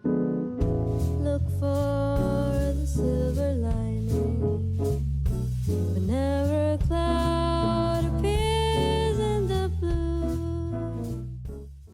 Look for the silver lining whenever a cloud appears in the blue.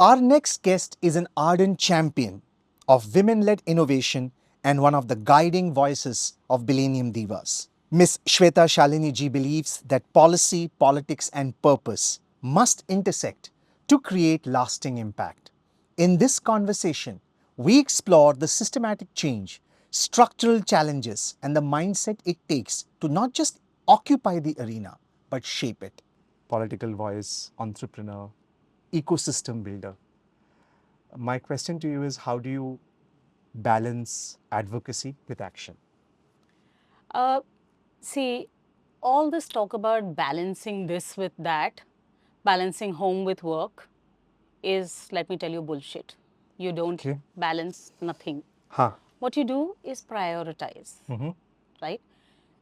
Our next guest is an ardent champion of women-led innovation and one of the guiding voices of Millennium Divas. Miss Shweta Shalini ji believes that policy, politics and purpose must intersect to create lasting impact. In this conversation, we explore the systematic change, structural challenges and the mindset it takes to not just occupy the arena, but shape it. Political voice, entrepreneur, ecosystem builder. My question to you is, how do you balance advocacy with action? See, all this talk about balancing this with that, balancing home with work is, let me tell you, bullshit. You don't Okay. balance nothing. Huh. What you do is prioritize, right?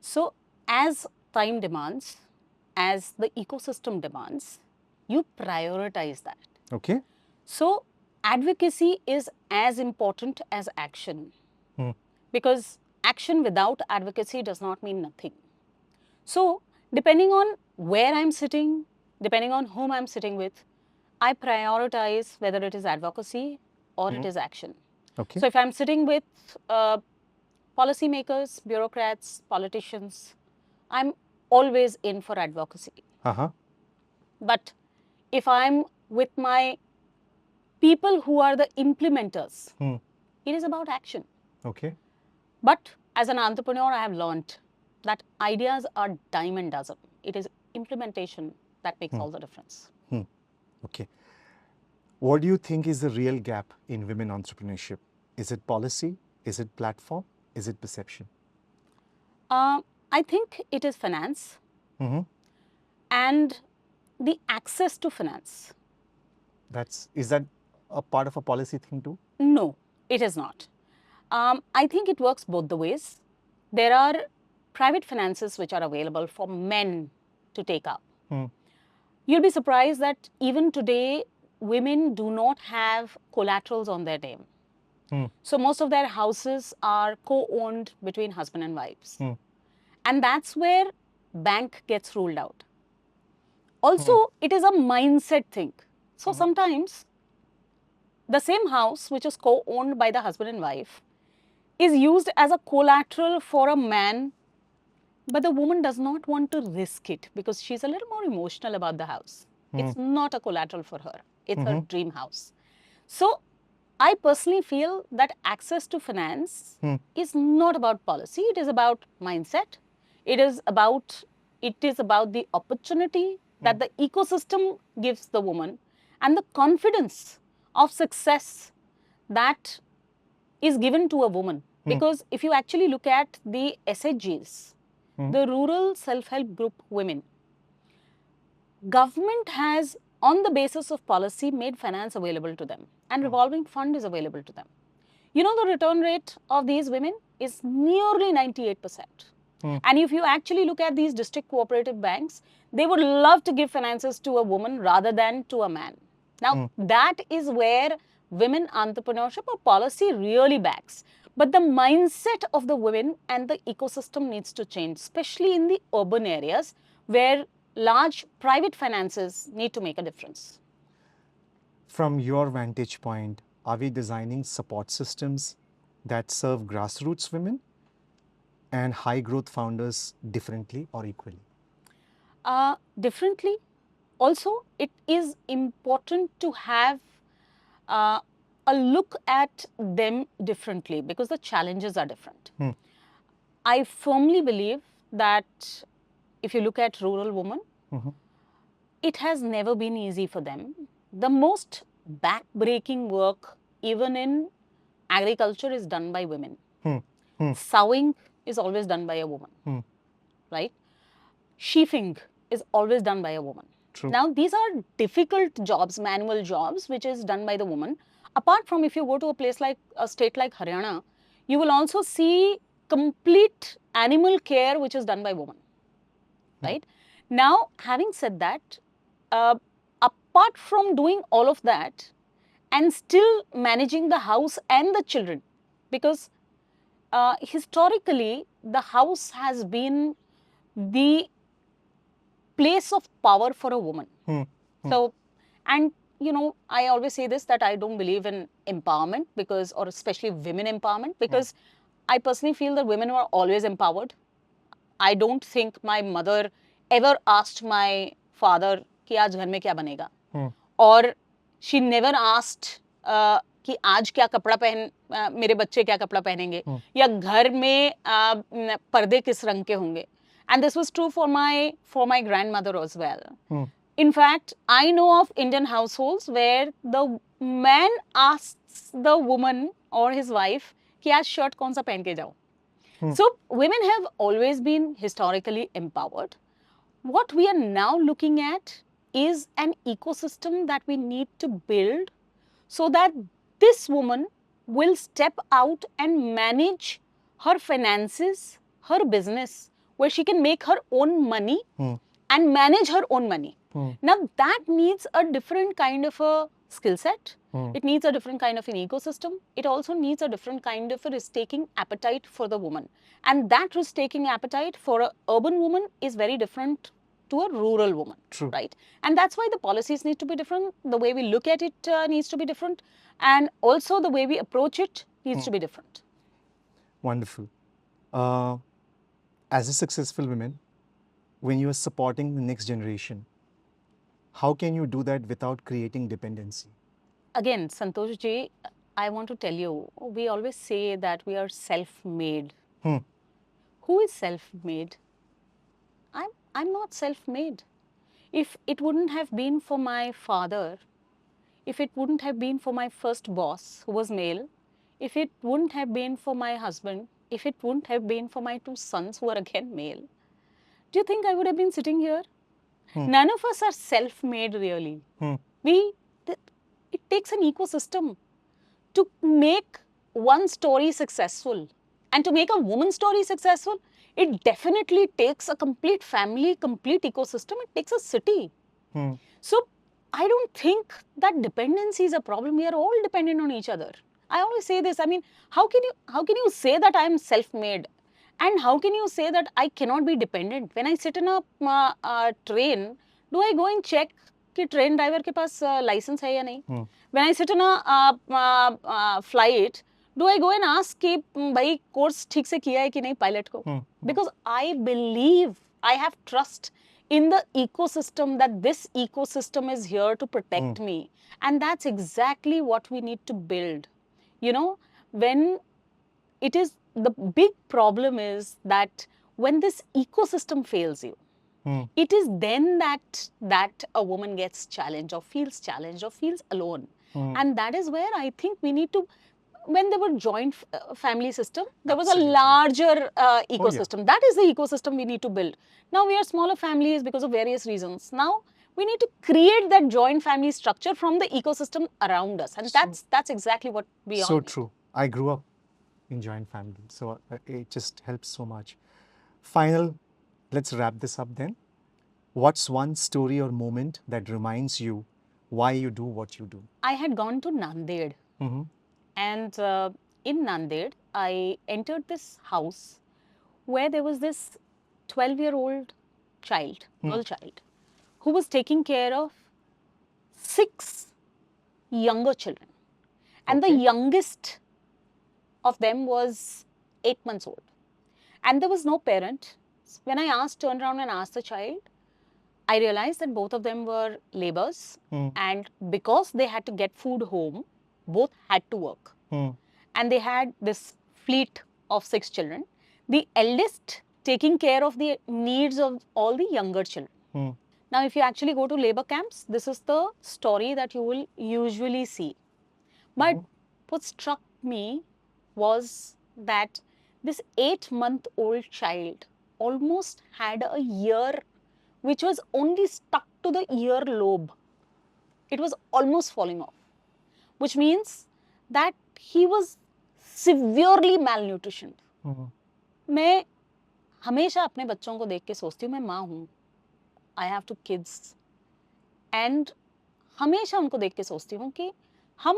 So, as time demands, as the ecosystem demands, you prioritize that. Okay. So, advocacy is as important as action because action without advocacy does not mean nothing. So, depending on where I'm sitting, depending on whom I'm sitting with, I prioritize whether it is advocacy or it is action. Okay. So, if I'm sitting with policymakers, bureaucrats, politicians, I'm always in for advocacy. Uh-huh. But if I'm with my people who are the implementers, it is about action. Okay. But as an entrepreneur, I have learned that ideas are dime a dozen. It is implementation that makes all the difference. Okay. What do you think is the real gap in women entrepreneurship? Is it policy? Is it platform? Is it perception? I think it is finance and the access to finance. Is that a part of a policy thing too? No, it is not. I think it works both the ways. There are private finances which are available for men to take up. You'll be surprised that even today, women do not have collaterals on their name. So most of their houses are co-owned between husband and wives. And that's where bank gets ruled out. Also, it is a mindset thing. So sometimes the same house, which is co-owned by the husband and wife, is used as a collateral for a man, but the woman does not want to risk it because she's a little more emotional about the house. It's not a collateral for her. It's her dream house. So I personally feel that access to finance is not about policy. It is about mindset. It is about the opportunity that the ecosystem gives the woman and the confidence of success that is given to a woman. Because if you actually look at the SHGs, the rural self-help group women, government has, on the basis of policy, made finance available to them and revolving fund is available to them. You know, the return rate of these women is nearly 98%. And if you actually look at these district cooperative banks, they would love to give finances to a woman rather than to a man. Now, that is where women entrepreneurship or policy really backs. But the mindset of the women and the ecosystem needs to change, especially in the urban areas where large private finances need to make a difference. From your vantage point, are we designing support systems that serve grassroots women and high growth founders differently or equally? Differently. Also, it is important to have a look at them differently because the challenges are different. I firmly believe that if you look at rural women, it has never been easy for them. The most back-breaking work, even in agriculture, is done by women. Sowing is always done by a woman, right? Sheafing is always done by a woman. True. Now, these are difficult jobs, manual jobs, which is done by the woman. Apart from, if you go to a place like a state like Haryana, you will also see complete animal care, which is done by women, right? Now, having said that, apart from doing all of that, and still managing the house and the children. Because historically, the house has been the place of power for a woman. So, and I always say this, that I don't believe in empowerment, because, or especially women empowerment, because I personally feel that women were always empowered. I don't think my mother ever asked my father कि आज घर में क्या बनेगा, or she never asked कि आज क्या कपड़ा मेरे बच्चे क्या कपड़ा पहनेंगे, या घर में पर्दे किस रंग के होंगे. And this was true for my grandmother as well. In fact, I know of Indian households where the man asks the woman or his wife कि आज शर्ट कौन सा पहन के जाओ. So women have always been historically empowered. What we are now looking at is an ecosystem that we need to build so that this woman will step out and manage her finances, her business, where she can make her own money and manage her own money. Now that needs a different kind of a skill set. It needs a different kind of an ecosystem. It also needs a different kind of a risk-taking appetite for the woman. And that risk-taking appetite for an urban woman is very different to a rural woman. True. Right? And that's why the policies need to be different. The way we look at it needs to be different. And also the way we approach it needs to be different. Wonderful. As a successful woman, when you are supporting the next generation, how can you do that without creating dependency? Again, Santosh ji, I want to tell you, we always say that we are self-made. Who is self-made? I'm not self-made. If it wouldn't have been for my father, if it wouldn't have been for my first boss, who was male, if it wouldn't have been for my husband, if it wouldn't have been for my two sons, who are again male, do you think I would have been sitting here? None of us are self-made, really. It takes an ecosystem to make one story successful. And to make a woman's story successful, it definitely takes a complete family, complete ecosystem. It takes a city. So I don't think that dependency is a problem. We are all dependent on each other. I always say this. I mean, how can you say that I am self-made? And how can you say that I cannot be dependent? When I sit in a train, do I go and check कि train driver के पास license है या नहीं? When I sit in a flight, do I go and ask कि भाई course ठीक से किया है कि नहीं pilot को? Because I believe, I have trust in the ecosystem, that this ecosystem is here to protect me. And that's exactly what we need to build. When it is, the big problem is that when this ecosystem fails you, it is then that a woman gets challenged or feels alone. And that is where I think we need to, when there were joint family system, there was a larger ecosystem. That is the ecosystem we need to build. Now we are smaller families because of various reasons. Now we need to create that joint family structure from the ecosystem around us. And that's exactly what we all need. True. I grew up in joint family, so it just helps so much. Let's wrap this up then. What's one story or moment that reminds you why you do what you do? I had gone to Nanded. And in Nanded, I entered this house where there was this 12-year-old child, girl child, who was taking care of 6 younger children. And the youngest of them was 8 months old. And there was no parent. When I turned around and asked the child, I realized that both of them were laborers. And because they had to get food home, both had to work. And they had this fleet of 6 children. The eldest taking care of the needs of all the younger children. Now, if you actually go to labor camps, this is the story that you will usually see. But what struck me was that this 8-month-old child almost had a ear which was only stuck to the ear lobe. It was almost falling off, which means that he was severely malnutritioned. मैं हमेशा अपने बच्चों को देख के सोचती हूँ, मैं माँ हूँ, I have 2 kids, and हमेशा उनको देख के सोचती हूँ कि हम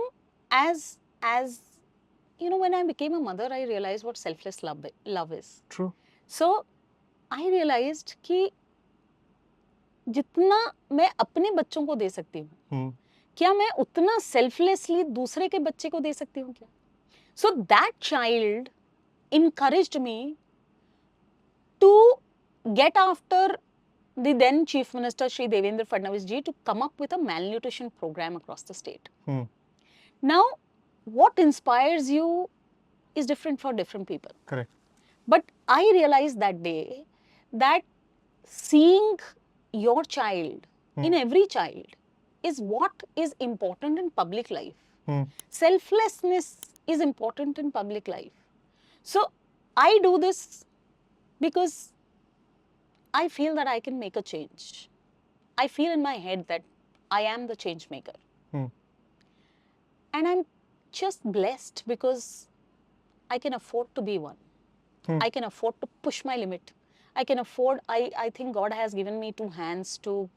as you know, when I became a mother, I realized what selfless love is. True. So I realized कि जितना मैं अपने बच्चों को दे सकती हूँ, क्या मैं उतना सेल्फलेसली दूसरे के बच्चे को दे सकती हूँ क्या? So that child encouraged me to get after the then Chief Minister Shri Devendra Fadnavis ji to come up with a malnutrition program across the state. Now, what inspires you is different for different people. Correct. But I realized that day that seeing your child in every child is what is important in public life. Selflessness is important in public life. So I do this because I feel that I can make a change. I feel in my head that I am the change maker. And I'm just blessed because I can afford to be one. I can afford to push my limit. I can afford, I think God has given me 2 hands, 2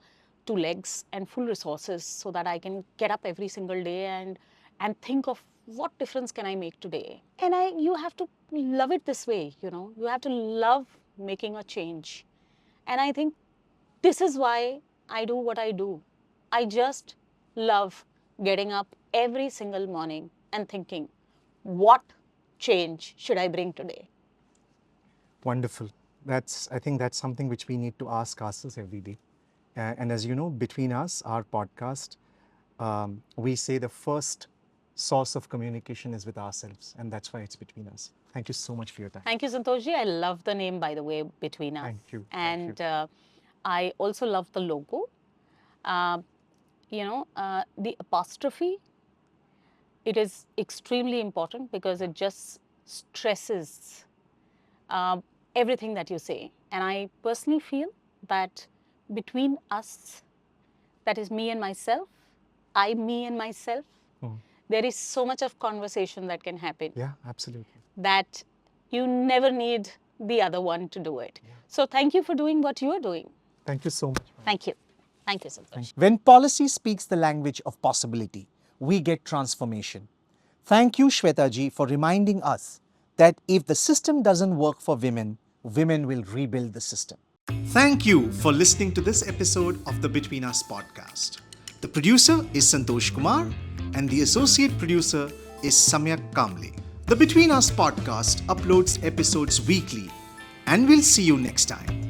legs and full resources so that I can get up every single day and think of what difference can I make today. And you have to love it this way, you know. You have to love making a change. And I think this is why I do what I do. I just love getting up every single morning and thinking, what change should I bring today? Wonderful. I think that's something which we need to ask ourselves every day. And as you know, between us, our podcast, we say the first source of communication is with ourselves, and that's why it's between us. Thank you so much for your time. Thank you, Santoshji. I love the name, by the way, Between Us. Thank you. And I also love the logo. The apostrophe, it is extremely important because it just stresses everything that you say. And I personally feel that between us, that is me and myself, me and myself, there is so much of conversation that can happen. Yeah, absolutely. That you never need the other one to do it. Yeah. So thank you for doing what you are doing. Thank you so much. Thank you. Thank you, Santosh. When policy speaks the language of possibility, we get transformation. Thank you, Shweta ji, for reminding us that if the system doesn't work for women, women will rebuild the system. Thank you for listening to this episode of the Between Us podcast. The producer is Santosh Kumar and the associate producer is Samyak Kamble. The Between Us podcast uploads episodes weekly, and we'll see you next time.